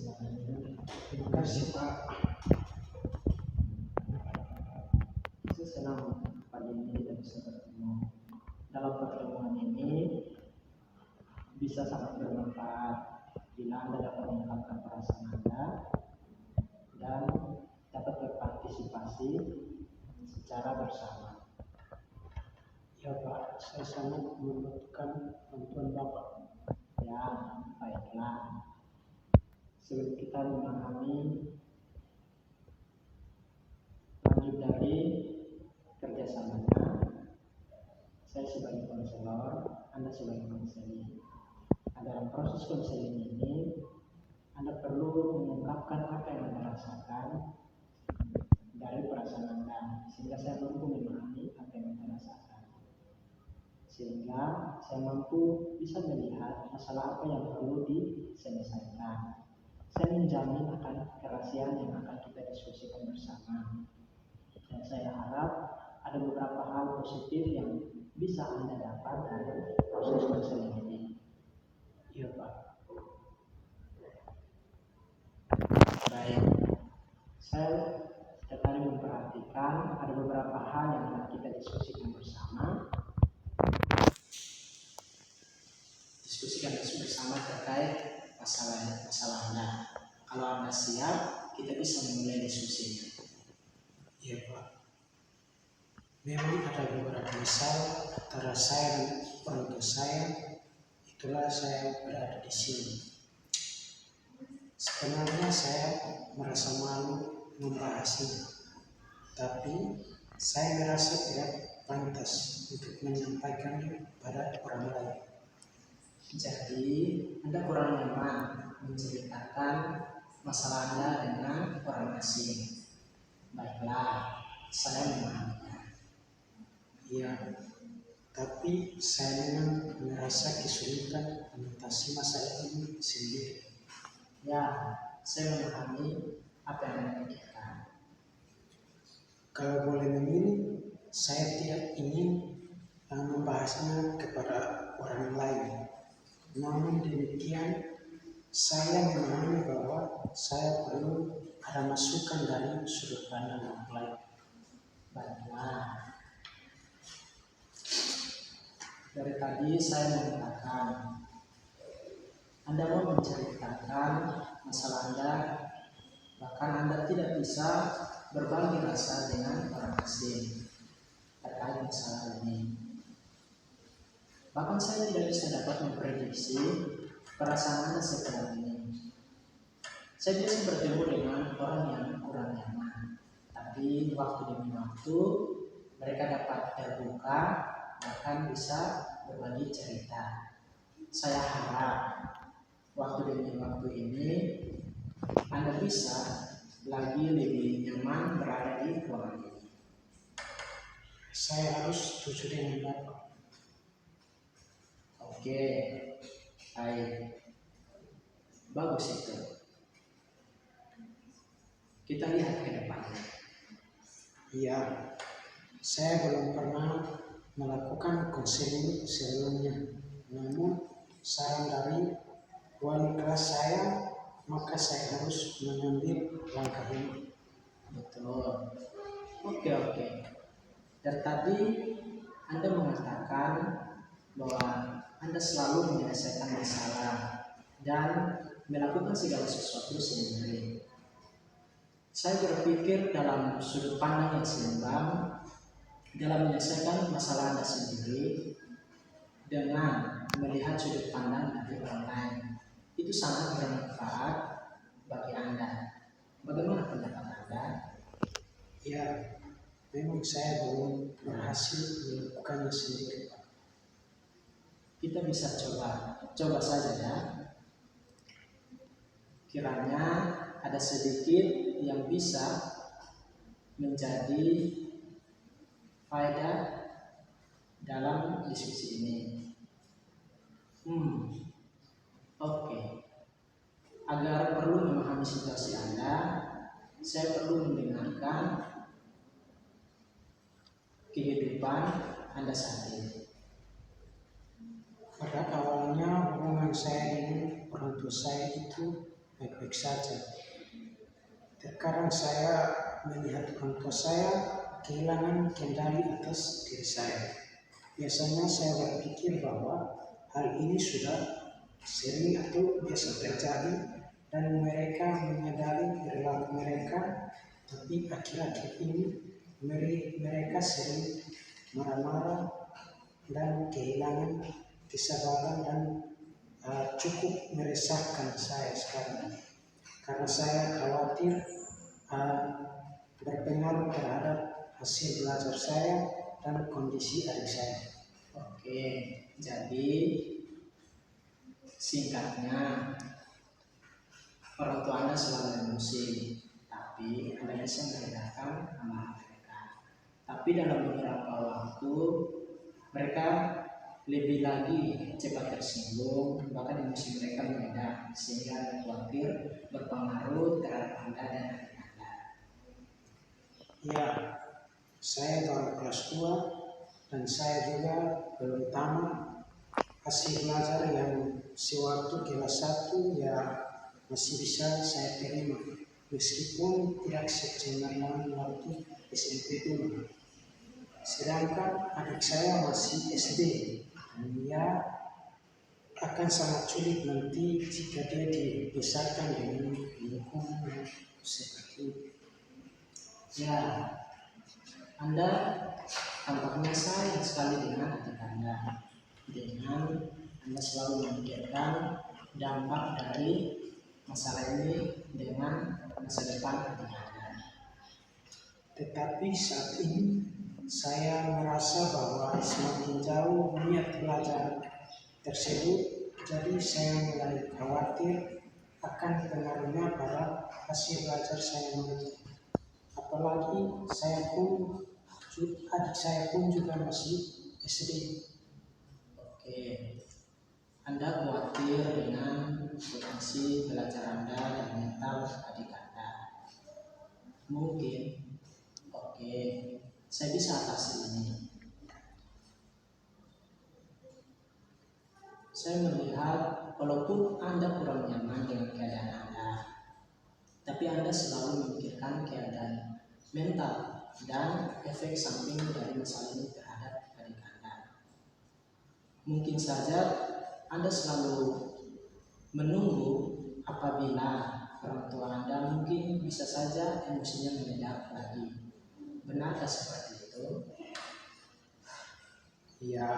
Terima kasih Pak. Saya senang pagi ini kita bisa bertemu. Dalam pertemuan ini bisa sangat bermanfaat bila Anda dapat mengungkapkan perasaan Anda dan dapat berpartisipasi secara bersama. Ya Pak, saya sangat membutuhkan bantuan Bapak. Ya, baiklah. Sebelum kita memahami lanjut dari kerjasamanya, saya sebagai konselor, Anda sebagai konseling. Dalam proses konseling ini, Anda perlu mengungkapkan apa yang Anda rasakan dari perasaan Anda, sehingga saya mampu memahami apa yang Anda rasakan. Sehingga saya mampu bisa melihat masalah apa yang perlu diselesaikan. Saya menjamin akan kerahasiaan yang akan kita diskusikan bersama. Dan saya harap ada beberapa hal positif yang bisa Anda dapat dari proses konseling ini. Iya Pak. Baik, saya tadi memperhatikan ada beberapa hal yang akan kita diskusikan bersama. Diskusikan bersama terkait masalah Anda. Kalau Anda siap, kita bisa memulai diskusinya. Iya Pak. Memang ada beberapa masalah antara saya dan orang tua saya, itulah saya berada di sini. Sebenarnya saya merasa malu membahasnya, tapi saya merasa tidak pantas untuk menyampaikannya pada orang lain. Jadi, Anda kurang nyaman menceritakan masalah Anda dengan orang asing. Baiklah, saya memahaminya. Iya, tapi saya memang merasa kesulitan mengatasi masalah ini sendiri. Ya, saya memahami apa yang Anda pikirkan. Kalau boleh memilih, saya tidak ingin membahasnya kepada orang lain. Namun demikian, saya memahami bahwa saya perlu ada masukan dari sudut pandang orang lain. Baiklah. Dari tadi saya mengatakan, Anda mau menceritakan masalah Anda, bahkan Anda tidak bisa berbagi rasa dengan orang asing terkait masalah ini. Bahkan saya tidak bisa dapat memprediksi perasaan Anda sekarang ini. Saya biasa bertemu dengan orang yang kurang nyaman, tapi waktu demi waktu mereka dapat terbuka, bahkan bisa berbagi cerita. Saya harap waktu demi waktu ini Anda bisa lagi lebih nyaman berada di ruangan ini. Saya harus setuju dengan Bapak. Oke, baik. Bagus itu. Kita lihat ke depannya. Iya, saya belum pernah melakukan konseling sebelumnya. Namun saran dari wali kelas saya, maka saya harus mengambil langkah ini. Betul. Oke. Dan tadi Anda mengatakan bahwa Anda selalu menyelesaikan masalah dan melakukan segala sesuatu sendiri. Saya berpikir dalam sudut pandang yang seimbang dalam menyelesaikan masalah Anda sendiri dengan melihat sudut pandang dari orang lain. Itu sangat bermanfaat bagi Anda. Bagaimana pendapat Anda? Ya, memang saya belum berhasil melakukannya sendiri. Kita bisa coba saja ya. Kiranya ada sedikit yang bisa menjadi faedah dalam diskusi ini. Oke. Agar perlu memahami situasi Anda, saya perlu mendengarkan kehidupan Anda saat ini. Pada awalnya hubungan saya dengan orang tua saya itu baik-baik saja. Terkadang saya melihat orang tua saya kehilangan kendali atas diri saya. Biasanya saya berpikir bahwa hal ini sudah sering atau biasa terjadi dan mereka menyadari perilaku mereka, tapi akhir-akhir ini mereka sering marah-marah dan kehilangan kesabaran dan cukup meresahkan saya sekarang. Karena saya khawatir berpengaruh terhadap hasil belajar saya dan kondisi adik saya. Oke, jadi singkatnya orang tua Anda selalu emosi, tapi Anda bisa membedakan amarah mereka. Tapi dalam beberapa waktu mereka lebih lagi cepat tersinggung, bahkan emosi mereka mendadak sehingga khawatir berpengaruh terhadap Anda dan adik Anda. Ya, saya baru kelas 2 dan saya juga belum tamat hasil belajar yang sewaktu kelas 1 ya masih bisa saya terima meskipun tidak secemerlang waktu SMP dulu. Sedangkan adik saya masih SD dan dia akan sangat sulit nanti jika dia dibesarkan dengan lingkungan yang seperti itu. Ya, Anda tampaknya sayang sekali dengan adik Anda. Dengan Anda selalu memikirkan dampak dari masalah ini dengan masa depan adik Anda. Tetapi saat ini saya merasa bahwa semakin jauh niat belajar tersebut, jadi saya mulai khawatir akan pengaruhnya pada hasil belajar saya nanti. Apalagi adik saya pun juga masih SD. Oke, Anda khawatir dengan potensi belajar Anda dan mental adik Anda. Mungkin, oke, saya bisa atasi ini. Saya melihat walaupun Anda kurang nyaman dengan keadaan Anda, tapi Anda selalu memikirkan keadaan mental dan efek samping dari masalah ini terhadap adik Anda. Mungkin saja Anda selalu menunggu apabila orang tua Anda mungkin bisa saja emosinya meledak lagi. Benarkah seperti itu? Ya,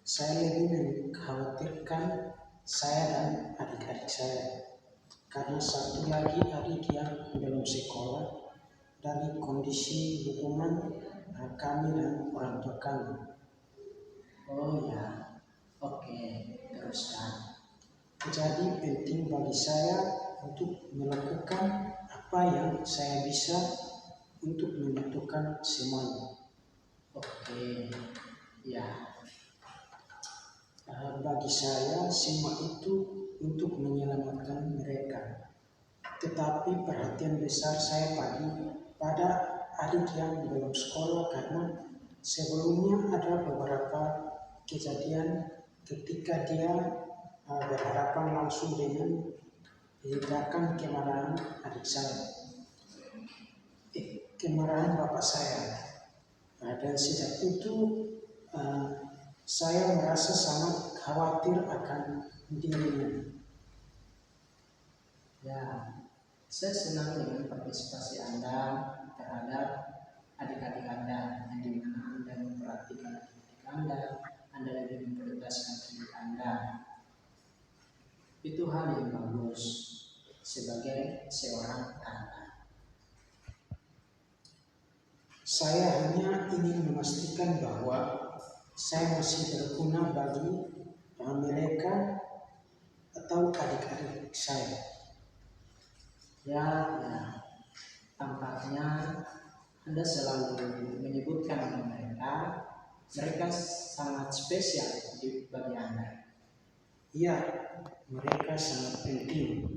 saya lebih mengkhawatirkan saya dan adik-adik saya. Karena satu lagi adik yang belum sekolah dari kondisi hubungan kami dan orang tua kami. Oh ya, oke, teruskan. Jadi penting bagi saya untuk melakukan apa yang saya bisa untuk menyatukan semuanya. Oke, ya. Bagi saya semua itu untuk menyelamatkan mereka. Tetapi perhatian besar saya pada adik yang belum sekolah karena sebelumnya ada beberapa kejadian ketika dia berhadapan langsung dengan tindakan kemarahan adik saya, kemarahan bapak saya. Dan sejak itu saya merasa sangat khawatir akan dirinya. Ya, saya senang dengan partisipasi Anda terhadap adik-adik Anda, yang dimana Anda memperhatikan adik-adik Anda lebih memprioritaskan adik Anda. Itu hal yang bagus sebagai seorang kakak. Saya hanya ingin memastikan bahwa saya masih berguna bagi mereka atau adik-adik saya. Ya, tampaknya Anda selalu menyebutkan mereka sangat spesial bagi Anda. Iya, mereka sangat penting.